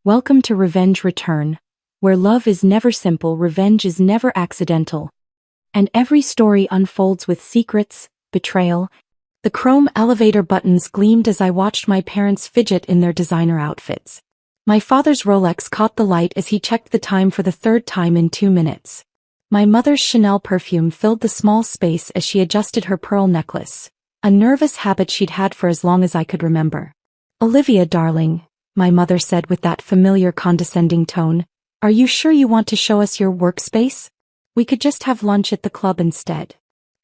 Welcome to Revenge Return, where love is never simple, revenge is never accidental, and every story unfolds with secrets, betrayal. The chrome elevator buttons gleamed as I watched my parents fidget in their designer outfits. My father's Rolex caught the light as he checked the time for the third time in 2 minutes. My mother's Chanel perfume filled the small space as she adjusted her pearl necklace, a nervous habit she'd had for as long as I could remember. "Olivia, darling," my mother said with that familiar condescending tone, "are you sure you want to show us your workspace? We could just have lunch at the club instead."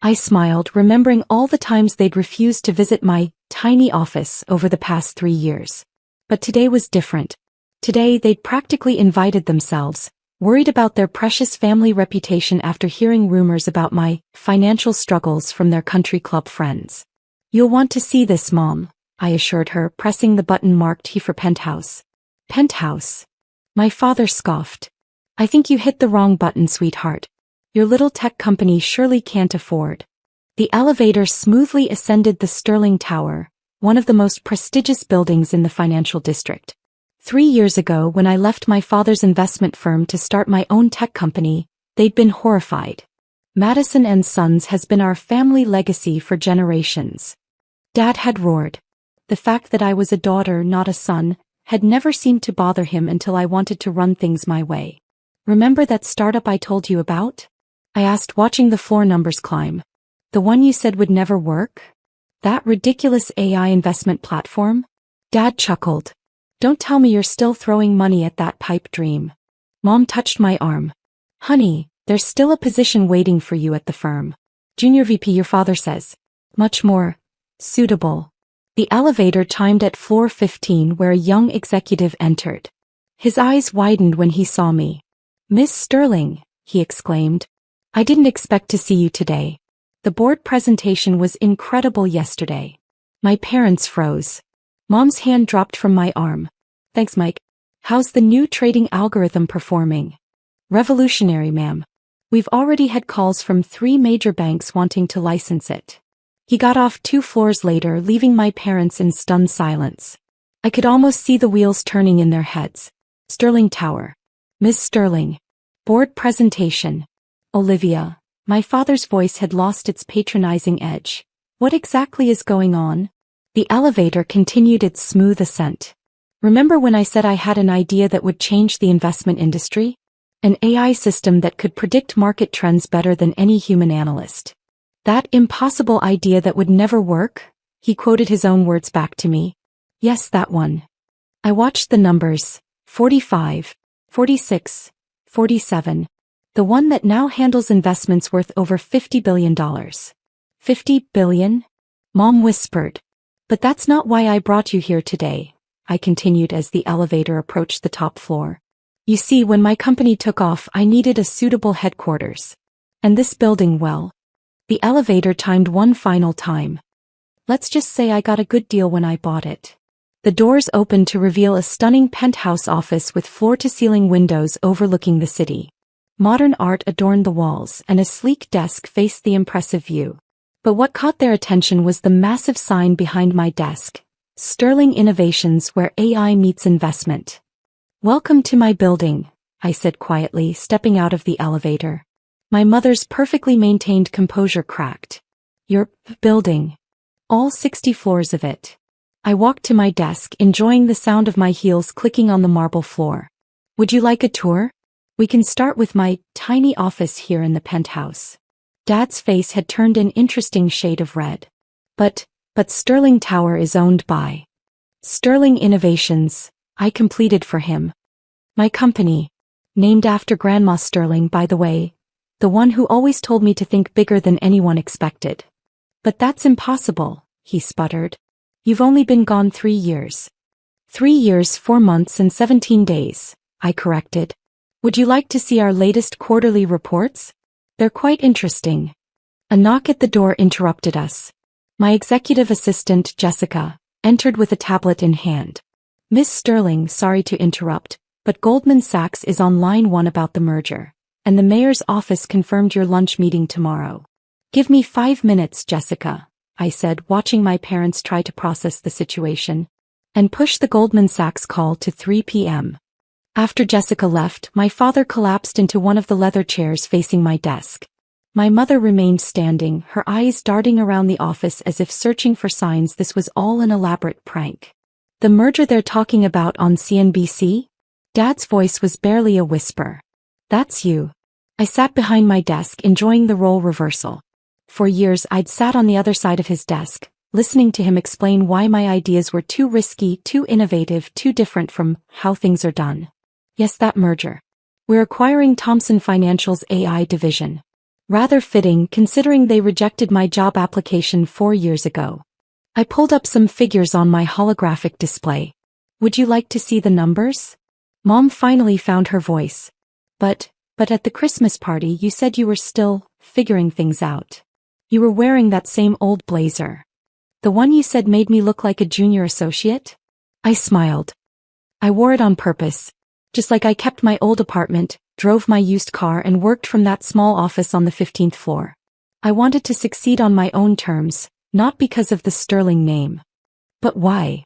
I smiled, remembering all the times they'd refused to visit my tiny office over the past 3 years. But today was different. Today they'd practically invited themselves, worried about their precious family reputation after hearing rumors about my financial struggles from their country club friends. "You'll want to see this, Mom," I assured her, pressing the button marked T for Penthouse. "Penthouse?" My father scoffed. "I think you hit the wrong button, sweetheart. Your little tech company surely can't afford." The elevator smoothly ascended the Sterling Tower, one of the most prestigious buildings in the financial district. 3 years ago, when I left my father's investment firm to start my own tech company, they'd been horrified. "Madison and Sons has been our family legacy for generations," Dad had roared. The fact that I was a daughter, not a son, had never seemed to bother him until I wanted to run things my way. "Remember that startup I told you about?" I asked, watching the floor numbers climb. "The one you said would never work? That ridiculous AI investment platform?" Dad chuckled. "Don't tell me you're still throwing money at that pipe dream." Mom touched my arm. "Honey, there's still a position waiting for you at the firm. Junior VP, your father says. Much more suitable." The elevator chimed at floor 15, where a young executive entered. His eyes widened when he saw me. "Miss Sterling," he exclaimed. "I didn't expect to see you today. The board presentation was incredible yesterday." My parents froze. Mom's hand dropped from my arm. "Thanks, Mike. How's the new trading algorithm performing?" "Revolutionary, ma'am. We've already had calls from 3 major banks wanting to license it." He got off 2 floors later, leaving my parents in stunned silence. I could almost see the wheels turning in their heads. "Sterling Tower. Miss Sterling. Board presentation. Olivia." My father's voice had lost its patronizing edge. "What exactly is going on?" The elevator continued its smooth ascent. "Remember when I said I had an idea that would change the investment industry? An AI system that could predict market trends better than any human analyst. That impossible idea that would never work?" He quoted his own words back to me. "Yes, that one." I watched the numbers. 45, 46, 47. The one that now handles investments worth over $50 billion. $50 billion? Mom whispered. "But that's not why I brought you here today," I continued as the elevator approached the top floor. "You see, when my company took off, I needed a suitable headquarters. And this building, well..." The elevator chimed one final time. "Let's just say I got a good deal when I bought it." The doors opened to reveal a stunning penthouse office with floor-to-ceiling windows overlooking the city. Modern art adorned the walls, and a sleek desk faced the impressive view. But what caught their attention was the massive sign behind my desk: "Sterling Innovations, where AI meets investment." "Welcome to my building," I said quietly, stepping out of the elevator. My mother's perfectly maintained composure cracked. "Your building? All 60 floors of it?" I walked to my desk, enjoying the sound of my heels clicking on the marble floor. "Would you like a tour? We can start with my tiny office here in the penthouse." Dad's face had turned an interesting shade of red. But Sterling Tower is owned by Sterling Innovations," I completed for him. "My company. Named after Grandma Sterling, by the way. The one who always told me to think bigger than anyone expected." "But that's impossible," he sputtered. "You've only been gone 3 years." 3 years, 4 months and 17 days, I corrected. "Would you like to see our latest quarterly reports? They're quite interesting." A knock at the door interrupted us. My executive assistant, Jessica, entered with a tablet in hand. "Miss Sterling, sorry to interrupt, but Goldman Sachs is on line 1 about the merger, and the mayor's office confirmed your lunch meeting tomorrow." "Give me 5 minutes, Jessica," I said, watching my parents try to process the situation. "And push the Goldman Sachs call to 3 p.m. After Jessica left, my father collapsed into one of the leather chairs facing my desk. My mother remained standing, her eyes darting around the office as if searching for signs this was all an elaborate prank. The merger they're talking about on CNBC? Dad's voice was barely a whisper. That's you. I sat behind my desk, enjoying the role reversal. For years I'd sat on the other side of his desk, listening to him explain why my ideas were too risky, too innovative, too different from how things are done. Yes, that merger. We're acquiring Thomson Financial's AI division. Rather fitting, considering they rejected my job application 4 years ago. I pulled up some figures on my holographic display. Would you like to see the numbers? Mom finally found her voice. But at the Christmas party you said you were still figuring things out. You were wearing that same old blazer. The one you said made me look like a junior associate? I smiled. I wore it on purpose. Just like I kept my old apartment, drove my used car and worked from that small office on the 15th floor. I wanted to succeed on my own terms, not because of the sterling name. But why?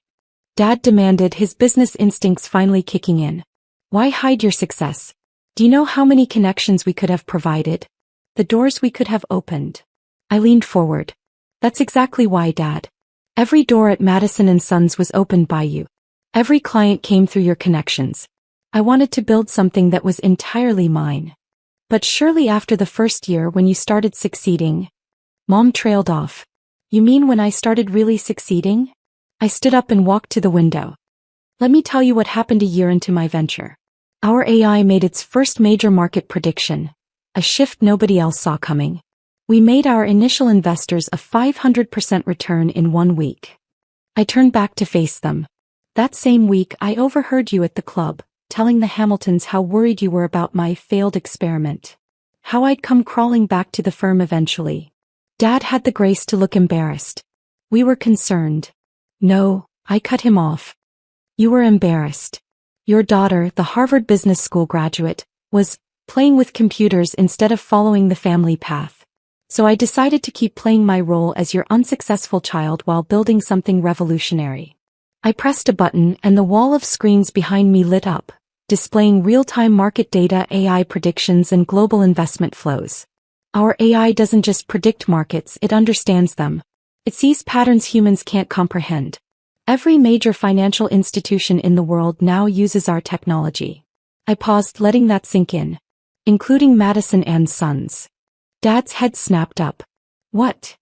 Dad demanded, his business instincts finally kicking in. Why hide your success? Do you know how many connections we could have provided? The doors we could have opened. I leaned forward. That's exactly why, Dad. Every door at Madison & Sons was opened by you. Every client came through your connections. I wanted to build something that was entirely mine. But surely after the first year when you started succeeding... Mom trailed off. You mean when I started really succeeding? I stood up and walked to the window. Let me tell you what happened a year into my venture. Our AI made its first major market prediction, a shift nobody else saw coming. We made our initial investors a 500% return in 1 week. I turned back to face them. That same week I overheard you at the club, telling the Hamiltons how worried you were about my failed experiment. How I'd come crawling back to the firm eventually. Dad had the grace to look embarrassed. We were concerned. No, I cut him off. You were embarrassed. Your daughter, the Harvard Business School graduate, was playing with computers instead of following the family path. So I decided to keep playing my role as your unsuccessful child while building something revolutionary. I pressed a button and the wall of screens behind me lit up, displaying real-time market data, AI predictions, and global investment flows. Our AI doesn't just predict markets, it understands them. It sees patterns humans can't comprehend. Every major financial institution in the world now uses our technology. I paused, letting that sink in. Including Madison & Sons. Dad's head snapped up. What?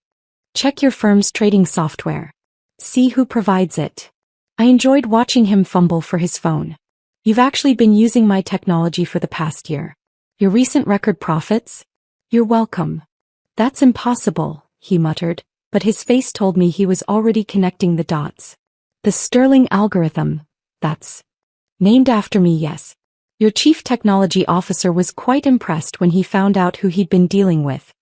Check your firm's trading software. See who provides it. I enjoyed watching him fumble for his phone. You've actually been using my technology for the past year. Your recent record profits? You're welcome. That's impossible, he muttered, but his face told me he was already connecting the dots. The Sterling algorithm, that's named after me, yes. Your chief technology officer was quite impressed when he found out who he'd been dealing with.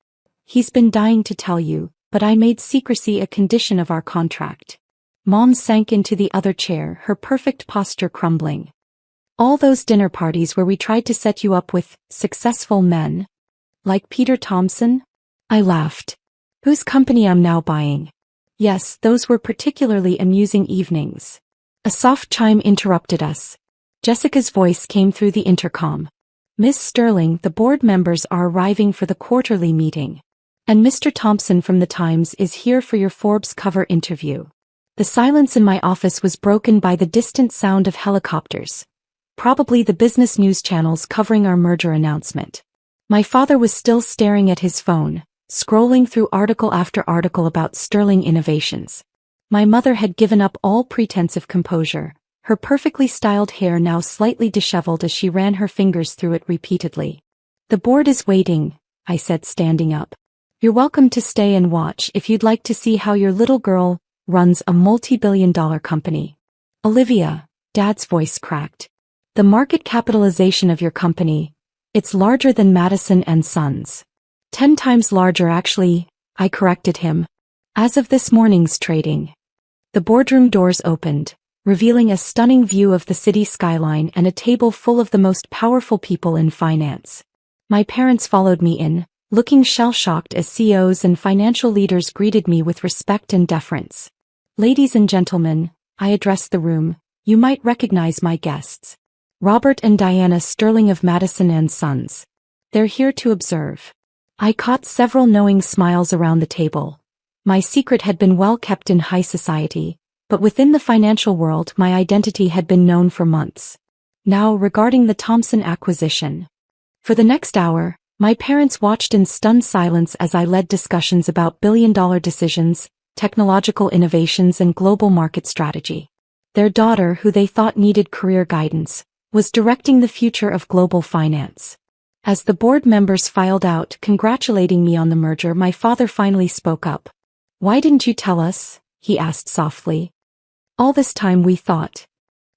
He's been dying to tell you, but I made secrecy a condition of our contract. Mom sank into the other chair, her perfect posture crumbling. All those dinner parties where we tried to set you up with successful men? Like Peter Thomson? I laughed. Whose company I'm now buying? Yes, those were particularly amusing evenings. A soft chime interrupted us. Jessica's voice came through the intercom. Miss Sterling, the board members are arriving for the quarterly meeting. And Mr. Thompson from the Times is here for your Forbes cover interview. The silence in my office was broken by the distant sound of helicopters. Probably the business news channels covering our merger announcement. My father was still staring at his phone, scrolling through article after article about Sterling innovations. My mother had given up all pretense of composure, her perfectly styled hair now slightly disheveled as she ran her fingers through it repeatedly. The board is waiting, I said, standing up. You're welcome to stay and watch if you'd like to see how your little girl runs a multi-billion-dollar company. Olivia, Dad's voice cracked. The market capitalization of your company, it's larger than Madison & Sons. 10 times larger actually, I corrected him. As of this morning's trading. The boardroom doors opened, revealing a stunning view of the city skyline and a table full of the most powerful people in finance. My parents followed me in, looking shell-shocked as CEOs and financial leaders greeted me with respect and deference. Ladies and gentlemen, I addressed the room, you might recognize my guests. Robert and Diana Sterling of Madison and Sons. They're here to observe. I caught several knowing smiles around the table. My secret had been well kept in high society, but within the financial world my identity had been known for months. Now regarding the Thompson acquisition. For the next hour, my parents watched in stunned silence as I led discussions about billion-dollar decisions, technological innovations and global market strategy. Their daughter, who they thought needed career guidance, was directing the future of global finance. As the board members filed out congratulating me on the merger, my father finally spoke up. "Why didn't you tell us?" he asked softly. "All this time we thought."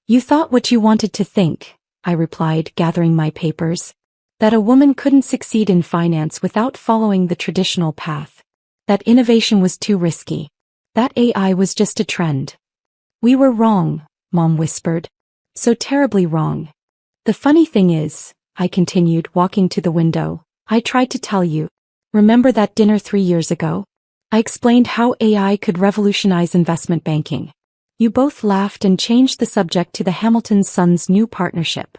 "You thought what you wanted to think," I replied, gathering my papers. "That a woman couldn't succeed in finance without following the traditional path. That innovation was too risky. That AI was just a trend." "We were wrong," Mom whispered. "So terribly wrong. The funny thing is," I continued, walking to the window, "I tried to tell you. Remember that dinner 3 years ago? I explained how AI could revolutionize investment banking. You both laughed and changed the subject to the Hamilton Sons' new partnership."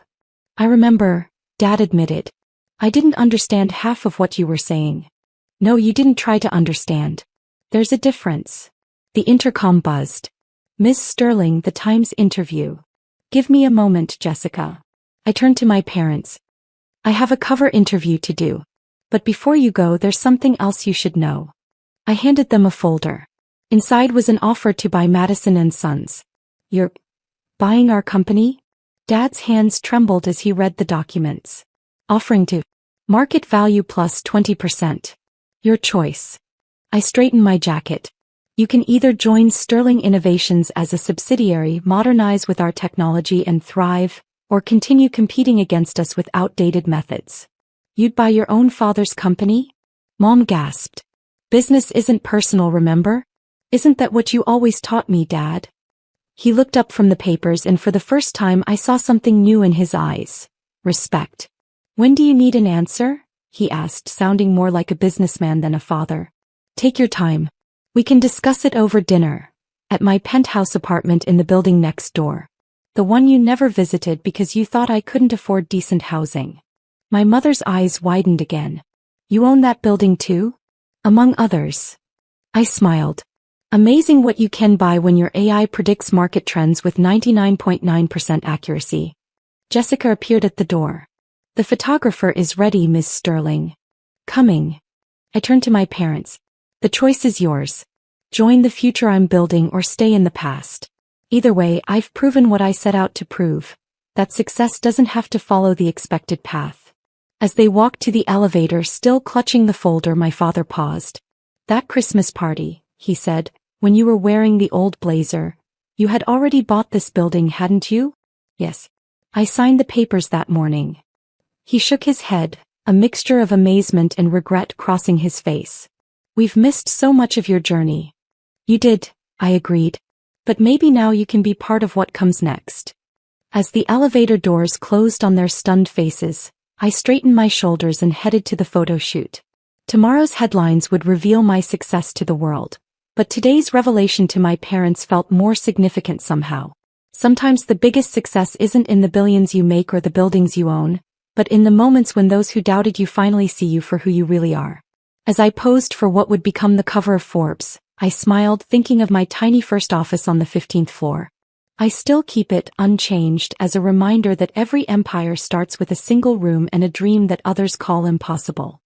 "I remember," Dad admitted. "I didn't understand half of what you were saying." "No, you didn't try to understand. There's a difference." The intercom buzzed. "Miss Sterling, the Times interview." "Give me a moment, Jessica." I turned to my parents. "I have a cover interview to do. But before you go, there's something else you should know." I handed them a folder. Inside was an offer to buy Madison and Sons. "You're buying our company?" Dad's hands trembled as he read the documents. "Offering to market value plus 20%. Your choice." I straightened my jacket. "You can either join Sterling Innovations as a subsidiary, modernize with our technology and thrive, or continue competing against us with outdated methods." "You'd buy your own father's company?" Mom gasped. "Business isn't personal, remember? Isn't that what you always taught me, Dad?" He looked up from the papers, and for the first time I saw something new in his eyes. Respect. "When do you need an answer?" he asked, sounding more like a businessman than a father. "Take your time. We can discuss it over dinner. At my penthouse apartment in the building next door. The one you never visited because you thought I couldn't afford decent housing." My mother's eyes widened again. "You own that building too?" "Among others." I smiled. "Amazing what you can buy when your AI predicts market trends with 99.9% accuracy." Jessica appeared at the door. "The photographer is ready, Miss Sterling." "Coming." I turned to my parents. "The choice is yours. Join the future I'm building or stay in the past. Either way, I've proven what I set out to prove, that success doesn't have to follow the expected path." As they walked to the elevator, still clutching the folder, my father paused. "That Christmas party," he said, "when you were wearing the old blazer, you had already bought this building, hadn't you?" "Yes. I signed the papers that morning." He shook his head, a mixture of amazement and regret crossing his face. "We've missed so much of your journey." "You did," I agreed. "But maybe now you can be part of what comes next." As the elevator doors closed on their stunned faces, I straightened my shoulders and headed to the photo shoot. Tomorrow's headlines would reveal my success to the world, but today's revelation to my parents felt more significant somehow. Sometimes the biggest success isn't in the billions you make or the buildings you own, but in the moments when those who doubted you finally see you for who you really are. As I posed for what would become the cover of Forbes, I smiled, thinking of my tiny first office on the 15th floor. I still keep it unchanged as a reminder that every empire starts with a single room and a dream that others call impossible.